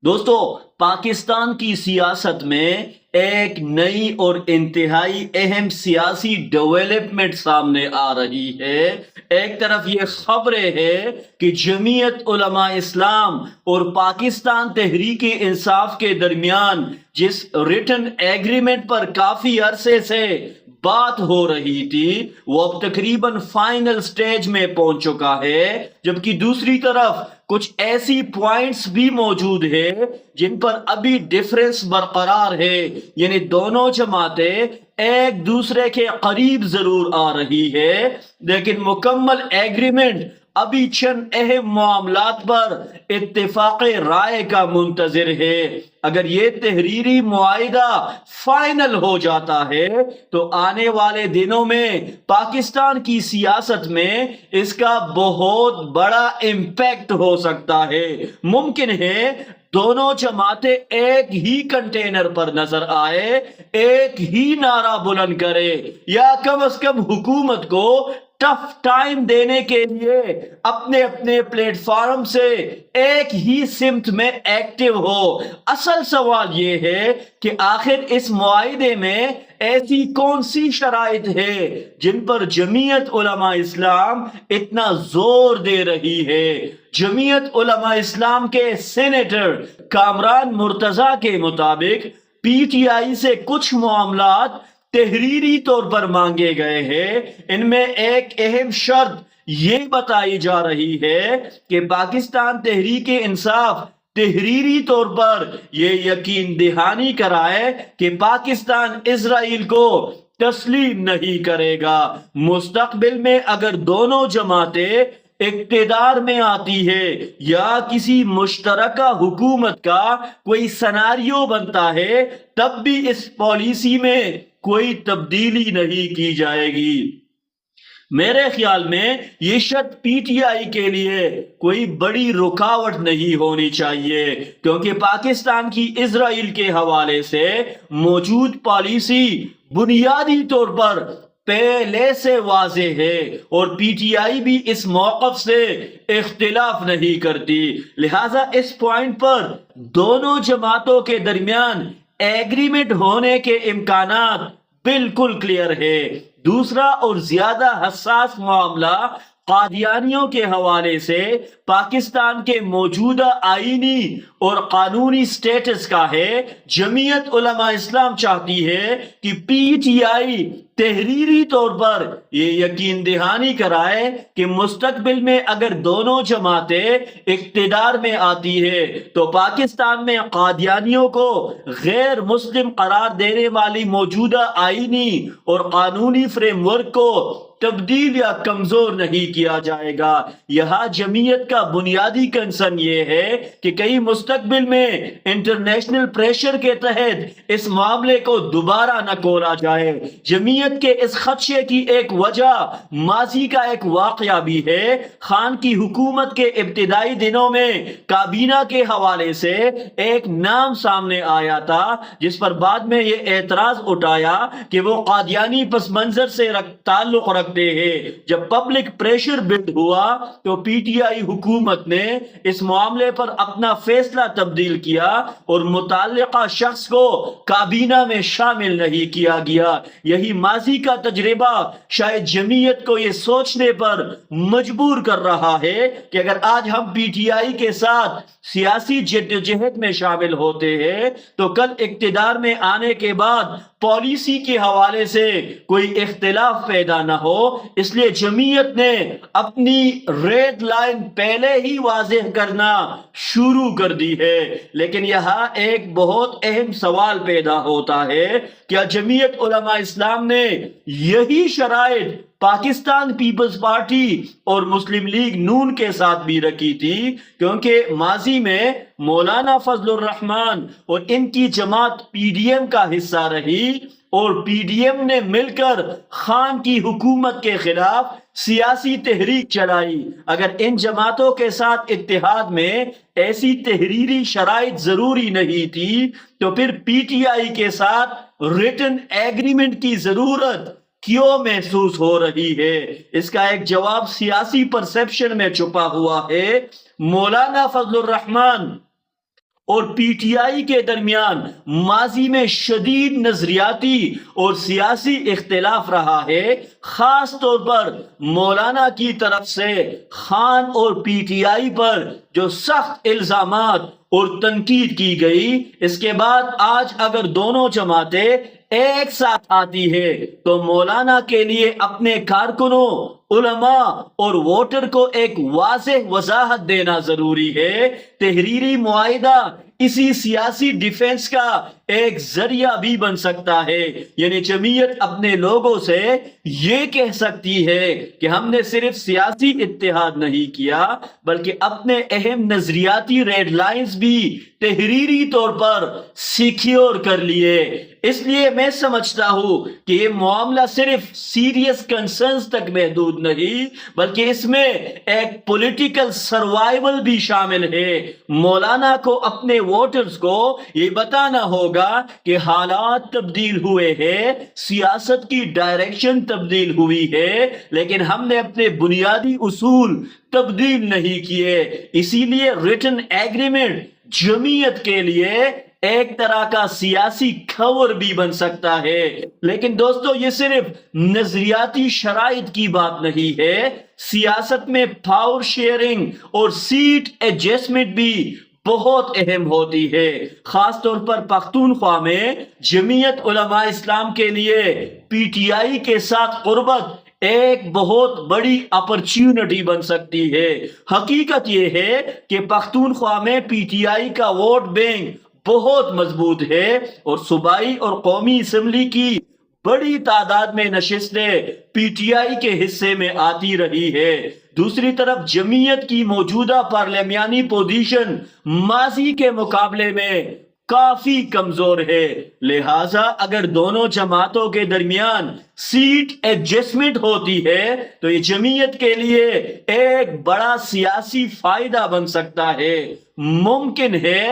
دوستو، پاکستان کی سیاست میں ایک نئی اور انتہائی اہم سیاسی ڈیولپمنٹ سامنے آ رہی ہے۔ ایک طرف یہ خبریں ہیں کہ جمعیت علماء اسلام اور پاکستان تحریک انصاف کے درمیان جس ریٹن ایگریمنٹ پر کافی عرصے سے بات ہو رہی تھی وہ اب تقریباً فائنل سٹیج میں پہنچ چکا ہے، جبکہ دوسری طرف کچھ ایسی پوائنٹس بھی موجود ہیں جن پر ابھی ڈیفرنس برقرار ہے، یعنی دونوں جماعتیں ایک دوسرے کے قریب ضرور آ رہی ہے، لیکن مکمل ایگریمنٹ ابھی چند اہم معاملات پر اتفاق رائے کا منتظر ہے۔ اگر یہ تحریری معاہدہ فائنل ہو جاتا ہے تو آنے والے دنوں میں پاکستان کی سیاست میں اس کا بہت بڑا امپیکٹ ہو سکتا ہے۔ ممکن ہے دونوں جماعتیں ایک ہی کنٹینر پر نظر آئے، ایک ہی نعرہ بلند کرے، یا کم از کم حکومت کو ٹف ٹائم دینے کے لیے اپنے اپنے پلیٹ فارم سے ایک ہی سمت میں ایکٹیو ہو۔ اصل سوال یہ ہے کہ آخر اس معاہدے میں ایسی کون سی شرائط ہے جن پر جمعیت علماء اسلام اتنا زور دے رہی ہے؟ جمعیت علماء اسلام کے سینیٹر کامران مرتضی کے مطابق پی ٹی آئی سے کچھ معاملات تحریری طور پر مانگے گئے ہیں۔ ان میں ایک اہم شرط یہ بتائی جا رہی ہے کہ پاکستان تحریک انصاف تحریری طور پر یہ یقین دہانی کرائے کہ پاکستان اسرائیل کو تسلیم نہیں کرے گا۔ مستقبل میں اگر دونوں جماعتیں اقتدار میں آتی ہے یا کسی مشترکہ حکومت کا کوئی سناریو بنتا ہے، تب بھی اس پالیسی میں کوئی تبدیلی نہیں کی جائے گی۔ میرے خیال میں یہ شرط پی ٹی آئی کے لیے کوئی بڑی رکاوٹ نہیں ہونی چاہیے، کیونکہ پاکستان کی اسرائیل کے حوالے سے موجود پالیسی بنیادی طور پر پہلے سے واضح ہے اور پی ٹی آئی بھی اس موقف سے اختلاف نہیں کرتی، لہٰذا اس پوائنٹ پر دونوں جماعتوں کے درمیان ایگریمنٹ ہونے کے امکانات بالکل کلیئر ہے۔ دوسرا اور زیادہ حساس معاملہ قادیانیوں کے حوالے سے پاکستان کے موجودہ آئینی اور قانونی سٹیٹس کا ہے۔ جمعیت علماء اسلام چاہتی ہے کہ پی ٹی آئی تحریری طور پر یہ یقین دہانی کرائے کہ مستقبل میں اگر دونوں جماعتیں اقتدار میں آتی ہے تو پاکستان میں قادیانیوں کو غیر مسلم قرار دینے والی موجودہ آئینی اور قانونی فریم ورک کو تبدیل یا کمزور نہیں کیا جائے گا۔ یہاں جمعیت کا بنیادی کنسرن یہ ہے کہ کہیں مستقبل میں انٹرنیشنل پریشر کے تحت اس معاملے کو دوبارہ نہ کھولا جائے۔ جمعیت کے اس خدشے کی ایک وجہ ماضی کا ایک واقعہ بھی ہے۔ خان کی حکومت کے ابتدائی دنوں میں کابینہ کے حوالے سے ایک نام سامنے آیا تھا جس پر بعد میں یہ اعتراض اٹھایا کہ وہ قادیانی پس منظر سے تعلق رکھتے ہیں۔ جب پبلک پریشر بلڈ ہوا تو پی ٹی آئی حکومت نے اس معاملے پر اپنا فیصلہ تبدیل کیا اور متعلقہ شخص کو کابینہ میں شامل نہیں کیا گیا۔ یہی ماضی کا تجربہ شاید جمعیت کو یہ سوچنے پر مجبور کر رہا ہے کہ اگر آج ہم پی ٹی آئی کے ساتھ سیاسی جدوجہد میں شامل ہوتے ہیں تو کل اقتدار میں آنے کے بعد پالیسی کے حوالے سے کوئی اختلاف پیدا نہ ہو۔ اس لیے جمعیت نے اپنی ریڈ لائن پہلے ہی واضح کرنا شروع کر دی ہے۔ لیکن یہاں ایک بہت اہم سوال پیدا ہوتا ہے، کیا جمعیت علماء اسلام نے یہی شرائط پاکستان پیپلز پارٹی اور مسلم لیگ نون کے ساتھ بھی رکھی تھی؟ کیونکہ ماضی میں مولانا فضل الرحمان اور ان کی جماعت پی ڈی ایم کا حصہ رہی اور پی ڈی ایم نے مل کر خان کی حکومت کے خلاف سیاسی تحریک چلائی۔ اگر ان جماعتوں کے ساتھ اتحاد میں ایسی تحریری شرائط ضروری نہیں تھی تو پھر پی ٹی آئی کے ساتھ ریٹن ایگریمنٹ کی ضرورت کیوں محسوس ہو رہی ہے؟ اس کا ایک جواب سیاسی پرسپشن میں چھپا ہوا ہے۔ مولانا فضل الرحمان اور پی ٹی آئی کے درمیان ماضی میں شدید نظریاتی اور سیاسی اختلاف رہا ہے، خاص طور پر مولانا کی طرف سے خان اور پی ٹی آئی پر جو سخت الزامات اور تنقید کی گئی۔ اس کے بعد آج اگر دونوں جماعتیں ایک ساتھ آتی ہے تو مولانا کے لیے اپنے کارکنوں، علماء اور ووٹر کو ایک واضح وضاحت دینا ضروری ہے۔ تحریری معاہدہ اسی سیاسی ڈیفنس کا ایک ذریعہ بھی بن سکتا ہے، یعنی جمعیت اپنے لوگوں سے یہ کہہ سکتی ہے کہ ہم نے صرف سیاسی اتحاد نہیں کیا بلکہ اپنے اہم نظریاتی ریڈ لائنز بھی تحریری طور پر سیکیور کر لیے۔ اس لیے میں سمجھتا ہوں کہ یہ معاملہ صرف سیریس کنسرنز تک محدود نہیں بلکہ اس میں ایک پولیٹیکل سروائیول بھی شامل ہے۔ مولانا کو اپنے ووٹرز کو یہ بتانا ہوگا کہ حالات تبدیل ہوئے ہیں، سیاست کی ڈائریکشن تبدیل ہوئی ہے، لیکن ہم نے اپنے بنیادی اصول تبدیل نہیں کیے۔ اسی لیے ریٹن ایگریمنٹ جمعیت کے لیے ایک طرح کا سیاسی کور بھی بن سکتا ہے۔ لیکن دوستو، یہ صرف نظریاتی شرائط کی بات نہیں ہے، سیاست میں پاور شیئرنگ اور سیٹ ایڈجسٹمنٹ بھی بہت اہم ہوتی ہے۔ خاص طور پر پختونخوا میں جمعیت علماء اسلام کے لیے پی ٹی آئی کے ساتھ قربت ایک بہت بڑی اپرچونٹی بن سکتی ہے۔ حقیقت یہ ہے کہ پختونخوا میں پی ٹی آئی کا ووٹ بینک بہت مضبوط ہے اور صوبائی اور قومی اسمبلی کی بڑی تعداد میں نشستیں پی ٹی آئی کے حصے میں آتی رہی ہے۔ دوسری طرف جمعیت کی موجودہ پارلیمانی پوزیشن ماضی کے مقابلے میں کافی کمزور ہے، لہٰذا اگر دونوں جماعتوں کے درمیان سیٹ ایڈجسٹمنٹ ہوتی ہے تو یہ جمعیت کے لیے ایک بڑا سیاسی فائدہ بن سکتا ہے۔ ممکن ہے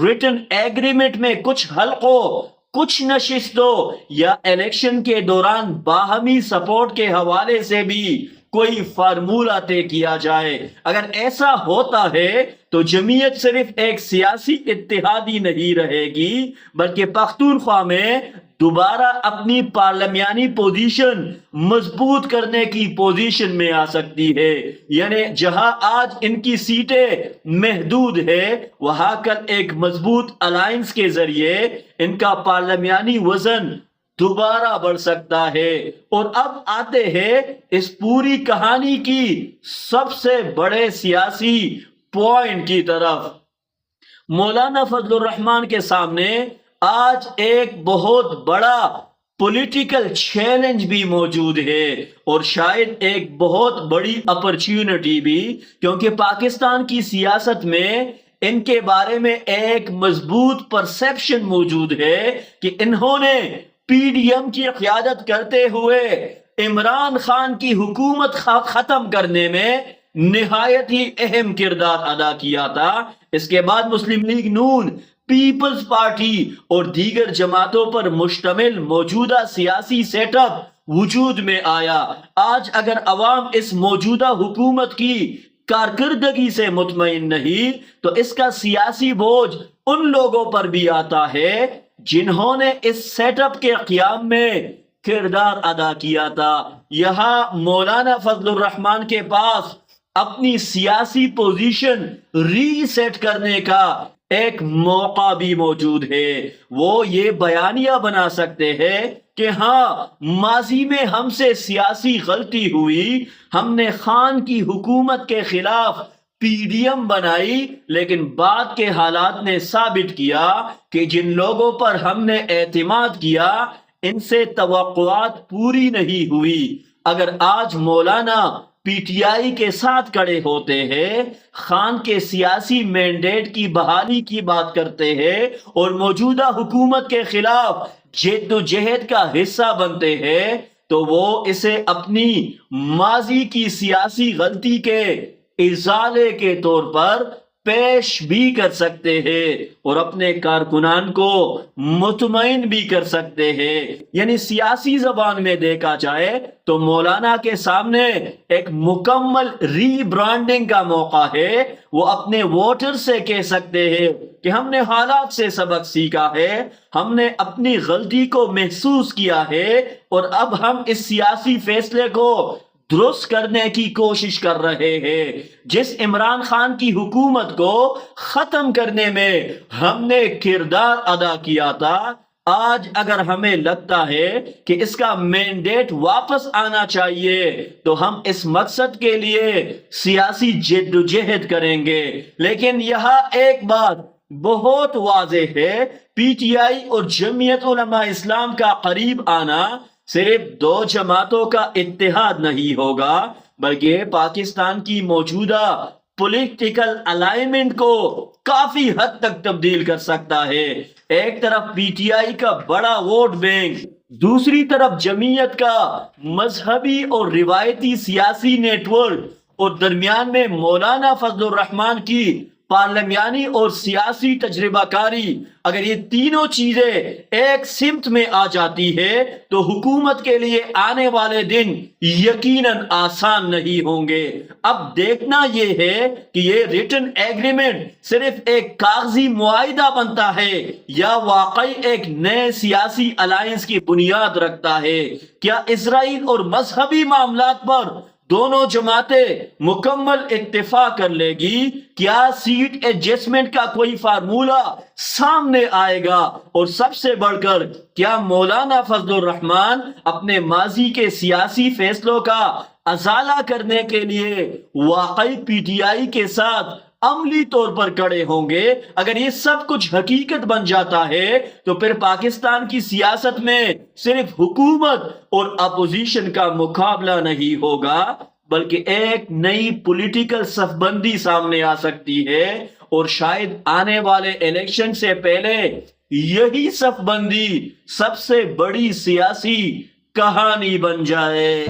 ریٹن ایگریمنٹ میں کچھ حلقوں، کچھ نشستوں یا الیکشن کے دوران باہمی سپورٹ کے حوالے سے بھی کوئی فارمولہ طے کیا جائے۔ اگر ایسا ہوتا ہے تو جمعیت صرف ایک سیاسی اتحاد ہی نہیں رہے گی بلکہ پختونخوا میں دوبارہ اپنی پارلیمانی پوزیشن مضبوط کرنے کی پوزیشن میں آ سکتی ہے، یعنی جہاں آج ان کی سیٹیں محدود ہے وہاں کل ایک مضبوط الائنس کے ذریعے ان کا پارلیمانی وزن دوبارہ بڑھ سکتا ہے۔ اور اب آتے ہیں اس پوری کہانی کی سب سے بڑے سیاسی پوائنٹ کی طرف۔ مولانا فضل الرحمان کے سامنے آج ایک بہت بڑا پولیٹیکل چیلنج بھی موجود ہے اور شاید ایک بہت بڑی اپرچونٹی بھی، کیونکہ پاکستان کی سیاست میں ان کے بارے میں ایک مضبوط پرسیپشن موجود ہے کہ انہوں نے پی ڈی ایم کی قیادت کرتے ہوئے عمران خان کی حکومت ختم کرنے میں نہایت ہی اہم کردار ادا کیا تھا۔ اس کے بعد مسلم لیگ نون، پیپلز پارٹی اور دیگر جماعتوں پر مشتمل موجودہ سیاسی سیٹ اپ وجود میں آیا۔ آج اگر عوام اس موجودہ حکومت کی کارکردگی سے مطمئن نہیں تو اس کا سیاسی بوجھ ان لوگوں پر بھی آتا ہے جنہوں نے اس سیٹ اپ کے قیام میں کردار ادا کیا تھا۔ یہاں مولانا فضل الرحمان کے پاس اپنی سیاسی پوزیشن ری سیٹ کرنے کا ایک موقع بھی موجود ہے۔ وہ یہ بیانیہ بنا سکتے ہیں کہ ہاں، ماضی میں ہم سے سیاسی غلطی ہوئی، ہم نے خان کی حکومت کے خلاف پی ڈی ایم بنائی، لیکن بعد کے حالات نے ثابت کیا کہ جن لوگوں پر ہم نے اعتماد کیا ان سے توقعات پوری نہیں ہوئی۔ اگر آج مولانا پی ٹی آئی کے ساتھ کھڑے ہوتے ہیں، خان کے سیاسی مینڈیٹ کی بحالی کی بات کرتے ہیں اور موجودہ حکومت کے خلاف جد و جہد کا حصہ بنتے ہیں تو وہ اسے اپنی ماضی کی سیاسی غلطی کے ازالے کے طور پر پیش بھی کر سکتے ہیں اور اپنے کارکنان کو مطمئن بھی کر سکتے ہیں. یعنی سیاسی زبان میں دیکھا جائے تو مولانا کے سامنے ایک مکمل ری برانڈنگ کا موقع ہے. وہ اپنے ووٹر سے کہہ سکتے ہیں کہ ہم نے حالات سے سبق سیکھا ہے, ہم نے اپنی غلطی کو محسوس کیا ہے اور اب ہم اس سیاسی فیصلے کو درست کرنے کی کوشش کر رہے ہیں. جس عمران خان کی حکومت کو ختم کرنے میں ہم نے کردار ادا کیا تھا, آج اگر ہمیں لگتا ہے کہ اس کا مینڈیٹ واپس آنا چاہیے تو ہم اس مقصد کے لیے سیاسی جد و جہد کریں گے. لیکن یہاں ایک بات بہت واضح ہے, پی ٹی آئی اور جمعیت علماء اسلام کا قریب آنا صرف دو جماعتوں کا اتحاد نہیں ہوگا بلکہ پاکستان کی موجودہ پولیٹیکل الائنمنٹ کو کافی حد تک تبدیل کر سکتا ہے. ایک طرف پی ٹی آئی کا بڑا ووٹ بینک, دوسری طرف جمعیت کا مذہبی اور روایتی سیاسی نیٹ ورک اور درمیان میں مولانا فضل الرحمان کی پارلیمانی اور سیاسی تجربہ کاری. اگر یہ تینوں چیزیں ایک سمت میں آ جاتی ہے تو حکومت کے لیے آنے والے دن یقیناً آسان نہیں ہوں گے. اب دیکھنا یہ ہے کہ یہ ریٹن ایگریمنٹ صرف ایک کاغذی معاہدہ بنتا ہے یا واقعی ایک نئے سیاسی الائنس کی بنیاد رکھتا ہے. کیا اسرائیل اور مذہبی معاملات پر دونوں جماعتیں مکمل اتفاق کر لے گی؟ کیا سیٹ ایڈجسٹمنٹ کا کوئی فارمولہ سامنے آئے گا؟ اور سب سے بڑھ کر کیا مولانا فضل الرحمان اپنے ماضی کے سیاسی فیصلوں کا ازالہ کرنے کے لیے واقعی پی ٹی آئی کے ساتھ عملی طور پر کڑے ہوں گے؟ اگر یہ سب کچھ حقیقت بن جاتا ہے تو پھر پاکستان کی سیاست میں صرف حکومت اور اپوزیشن کا مقابلہ نہیں ہوگا بلکہ ایک نئی پولیٹیکل صف بندی سامنے آ سکتی ہے, اور شاید آنے والے الیکشن سے پہلے یہی صف بندی سب سے بڑی سیاسی کہانی بن جائے.